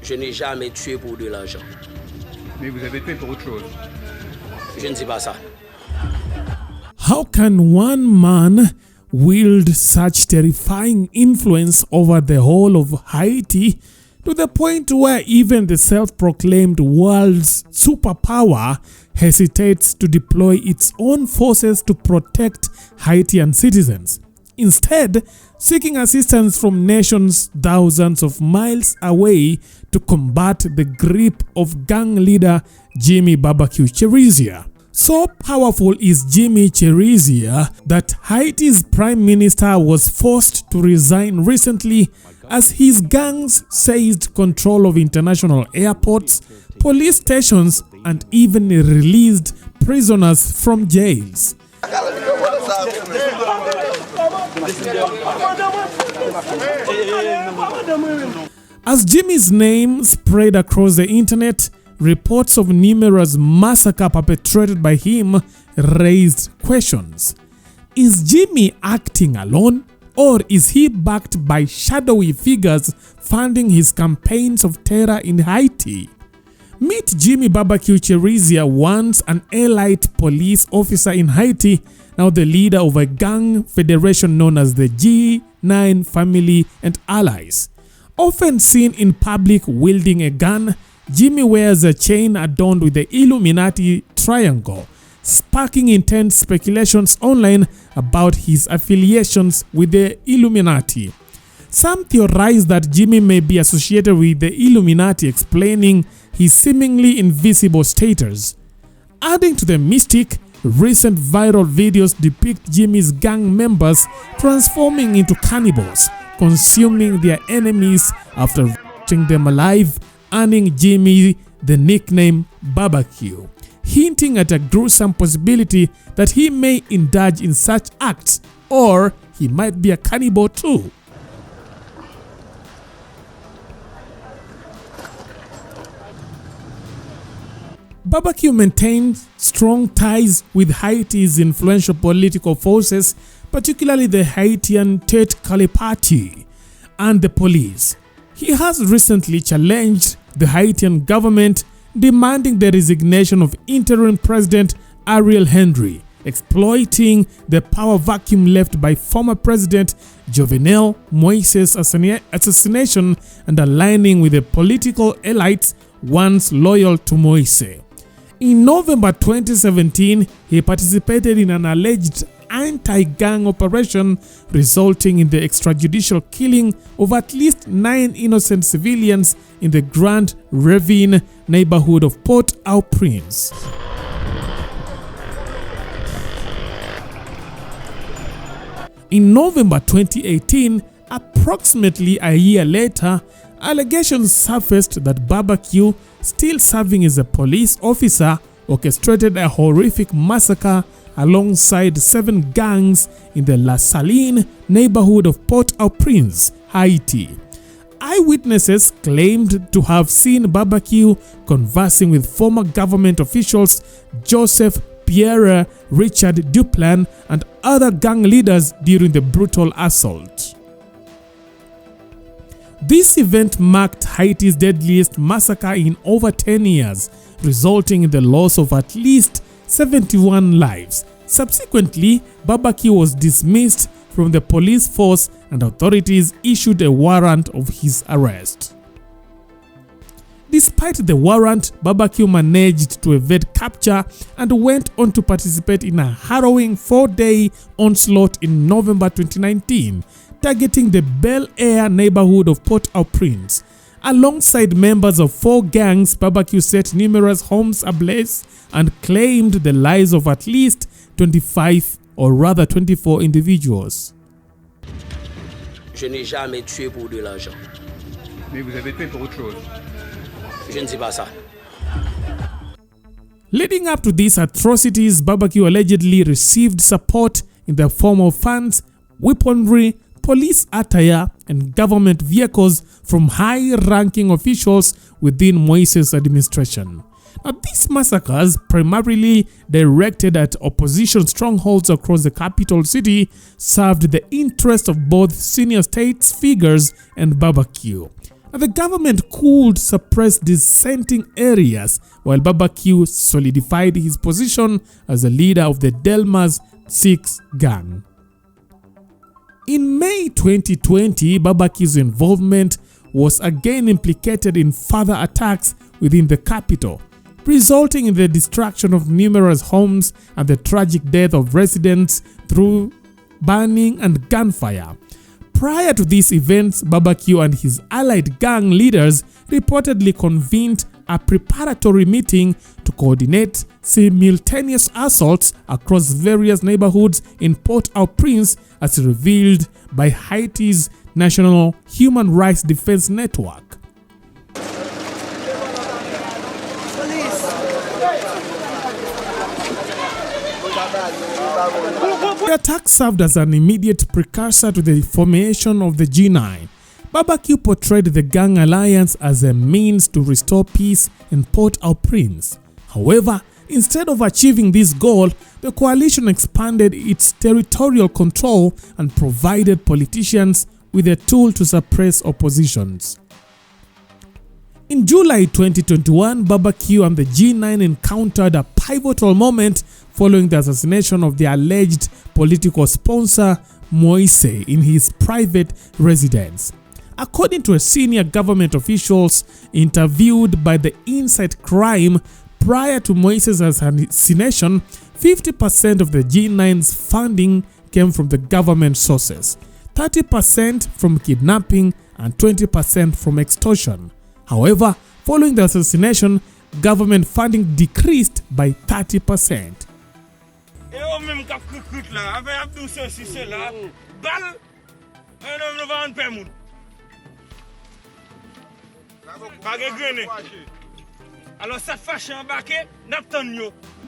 Je n'ai jamais tué pour de l'argent. Mais vous avez tué pour autre chose. Je ne dis pas ça. How can one man wield such terrifying influence over the whole of Haiti to the point where even the self-proclaimed world's superpower hesitates to deploy its own forces to protect Haitian citizens, instead seeking assistance from nations thousands of miles away to combat the grip of gang leader Jimmy Cherisier? So powerful is Jimmy Cherisier that Haiti's prime minister was forced to resign recently as his gangs seized control of international airports, police stations, and even released prisoners from jails. As Jimmy's name spread across the internet, reports of numerous massacres perpetrated by him raised questions. Is Jimmy acting alone, or is he backed by shadowy figures funding his campaigns of terror in Haiti? Meet Jimmy Cherisier, once an elite police officer in Haiti, now the leader of a gang federation known as the G9 Family and Allies. Often seen in public wielding a gun, Jimmy wears a chain adorned with the Illuminati triangle, sparking intense speculations online about his affiliations with the Illuminati. Some theorize that Jimmy may be associated with the Illuminati, explaining his seemingly invisible status. Adding to the mystique, recent viral videos depict Jimmy's gang members transforming into cannibals, consuming their enemies after eating them alive, earning Jimmy the nickname Barbeque, hinting at a gruesome possibility that he may indulge in such acts, or he might be a cannibal too. Barbeque maintains strong ties with Haiti's influential political forces, particularly the Haitian Tête Calais Party and the police. He has recently challenged the Haitian government, demanding the resignation of interim President Ariel Henry, exploiting the power vacuum left by former President Jovenel Moise's assassination and aligning with the political elites once loyal to Moise. In November 2017, he participated in an alleged anti-gang operation resulting in the extrajudicial killing of at least 9 innocent civilians in the Grand Ravine neighborhood of Port-au-Prince. In November 2018, approximately a year later, allegations surfaced that Barbeque, still serving as a police officer, orchestrated a horrific massacre alongside 7 gangs in the La Saline neighborhood of Port-au-Prince, Haiti. Eyewitnesses claimed to have seen Barbeque conversing with former government officials Joseph Pierre, Richard Duplan, and other gang leaders during the brutal assault. This event marked Haiti's deadliest massacre in over 10 years, resulting in the loss of at least 71 lives. Subsequently, Barbeque was dismissed from the police force and authorities issued a warrant of his arrest. Despite the warrant, Barbeque managed to evade capture and went on to participate in a harrowing 4-day onslaught in November 2019, targeting the Bel Air neighborhood of Port-au-Prince. Alongside members of 4 gangs, Barbeque set numerous homes ablaze and claimed the lives of at least 25 or rather 24 individuals. Je n'ai jamais tué pour de l'argent. Mais vous avez tué pour autre chose. Je ne dis pas ça. Leading up to these atrocities, Barbeque allegedly received support in the form of funds, weaponry, police attire, and government vehicles from high-ranking officials within Moise's administration. Now, these massacres, primarily directed at opposition strongholds across the capital city, served the interests of both senior state figures and Barbeque. The government could suppress dissenting areas while Barbeque solidified his position as the leader of the Delmas 6 gang. In May 2020, Barbeque's involvement was again implicated in further attacks within the capital, resulting in the destruction of numerous homes and the tragic death of residents through burning and gunfire. Prior to these events, Barbeque and his allied gang leaders reportedly convened a preparatory meeting to coordinate simultaneous assaults across various neighborhoods in Port-au-Prince, as revealed by Haiti's National Human Rights Defense Network. The attack served as an immediate precursor to the formation of the G9. Barbeque portrayed the gang alliance as a means to restore peace in Port-au-Prince. However, instead of achieving this goal, the coalition expanded its territorial control and provided politicians with a tool to suppress oppositions. In July 2021, Barbeque and the G9 encountered a pivotal moment following the assassination of the alleged political sponsor Moise in his private residence. According to a senior government officials interviewed by the Inside Crime, prior to Moise's assassination, 50% of the G9's funding came from the government sources, 30% from kidnapping, and 20% from extortion. However, following the assassination, government funding decreased by 30%.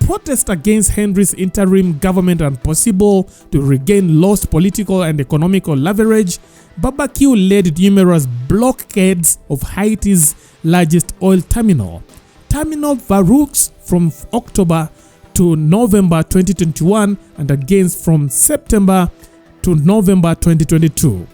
Protest against Henry's interim government and possible to regain lost political and economical leverage, Barbeque led numerous blockades of Haiti's largest oil terminal, Terminal Varoux, from October to November 2021 and again from September to November 2022.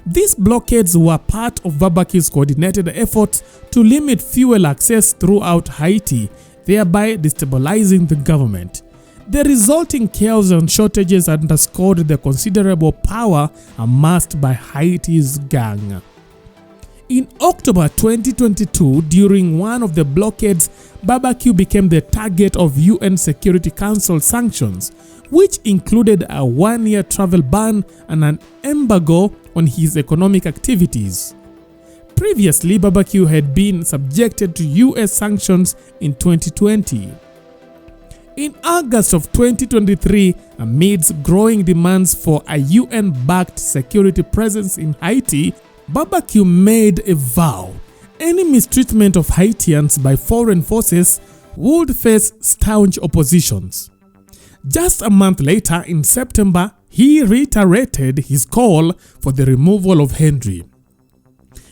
These blockades were part of Barbeque's coordinated efforts to limit fuel access throughout Haiti, thereby destabilizing the government. The resulting chaos and shortages underscored the considerable power amassed by Haiti's gang. In October 2022, during one of the blockades, Barbeque became the target of UN Security Council sanctions, which included a one-year travel ban and an embargo on his economic activities. Previously, Barbeque had been subjected to US sanctions in 2020. In August of 2023, amidst growing demands for a UN-backed security presence in Haiti, Barbeque made a vow: any mistreatment of Haitians by foreign forces would face staunch oppositions. Just a month later, in September, he reiterated his call for the removal of Henry,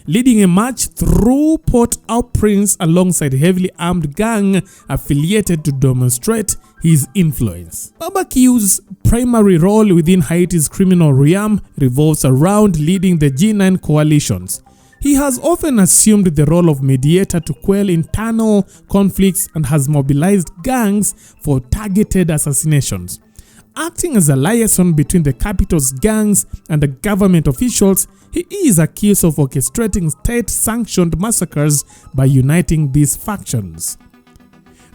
leading a march through Port-au-Prince alongside heavily armed gang affiliated to demonstrate his influence. Barbeque's primary role within Haiti's criminal realm revolves around leading the G9 coalitions. He has often assumed the role of mediator to quell internal conflicts and has mobilized gangs for targeted assassinations. Acting as a liaison between the capital's gangs and the government officials, he is accused of orchestrating state-sanctioned massacres by uniting these factions.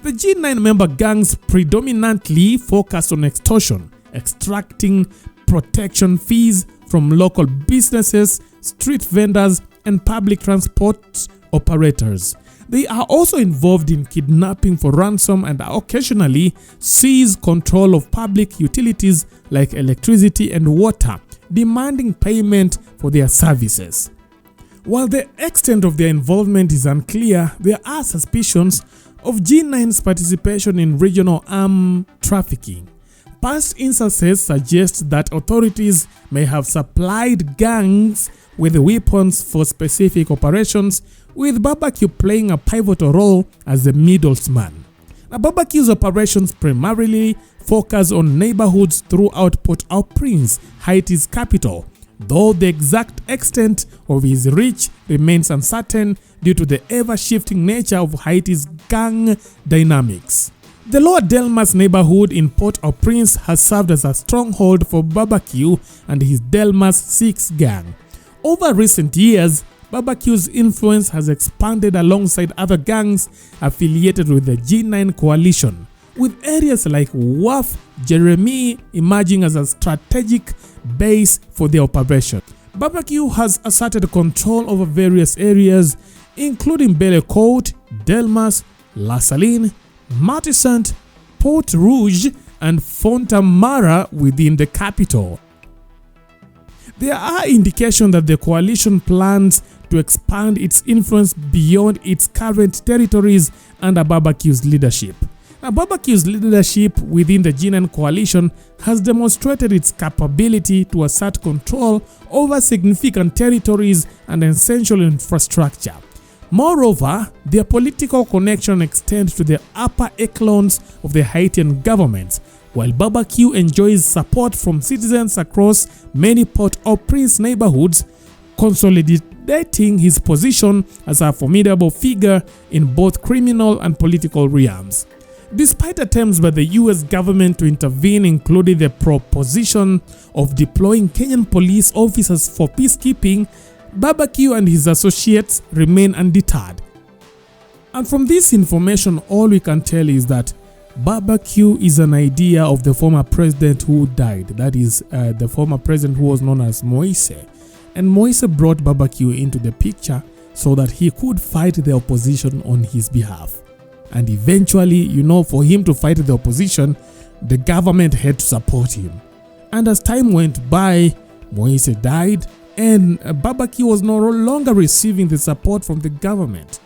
The G9 member gangs predominantly focused on extortion, extracting protection fees from local businesses, street vendors, and public transport operators. They are also involved in kidnapping for ransom and occasionally seize control of public utilities like electricity and water, demanding payment for their services. While the extent of their involvement is unclear, there are suspicions of G9's participation in regional arms trafficking. Past instances suggest that authorities may have supplied gangs with weapons for specific operations, with Barbeque playing a pivotal role as the middleman. Now, Barbeque's operations primarily focus on neighborhoods throughout Port-au-Prince, Haiti's capital, though the exact extent of his reach remains uncertain due to the ever-shifting nature of Haiti's gang dynamics. The Lower Delmas neighborhood in Port-au-Prince has served as a stronghold for Barbeque and his Delmas 6 gang. Over recent years, Barbeque's influence has expanded alongside other gangs affiliated with the G9 coalition, with areas like Wharf, Jeremy emerging as a strategic base for their operation. Barbeque has asserted control over various areas, including Bellecourt, Delmas, La Saline, Martissant, Port Rouge, and Fontamara within the capital. There are indications that the coalition plans to expand its influence beyond its current territories under Barbeque's leadership. Now, Barbeque's leadership within the G9 coalition has demonstrated its capability to assert control over significant territories and essential infrastructure. Moreover, their political connection extends to the upper echelons of the Haitian government, while Barbeque enjoys support from citizens across many Port-au-Prince neighborhoods, consolidating his position as a formidable figure in both criminal and political realms. Despite attempts by the US government to intervene, including the proposition of deploying Kenyan police officers for peacekeeping, Barbeque and his associates remain undeterred. And from this information, all we can tell is that Barbeque is an idea of the former president who died, that is, the former president who was known as Moise. And Moise brought Barbeque into the picture so that he could fight the opposition on his behalf. And eventually, for him to fight the opposition, the government had to support him. And as time went by, Moise died, and Barbeque was no longer receiving the support from the government,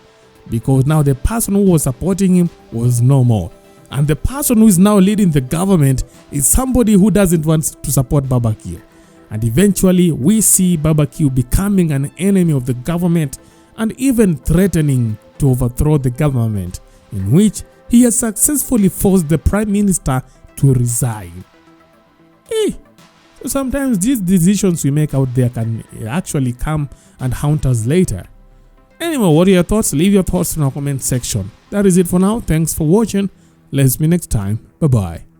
because now the person who was supporting him was no more. And the person who is now leading the government is somebody who doesn't want to support Barbeque. And eventually, we see Barbeque becoming an enemy of the government and even threatening to overthrow the government, in which he has successfully forced the Prime Minister to resign. So sometimes these decisions we make out there can actually come and haunt us later. Anyway, what are your thoughts? Leave your thoughts in our comment section. That is it for now. Thanks for watching. Let's meet next time. Bye-bye.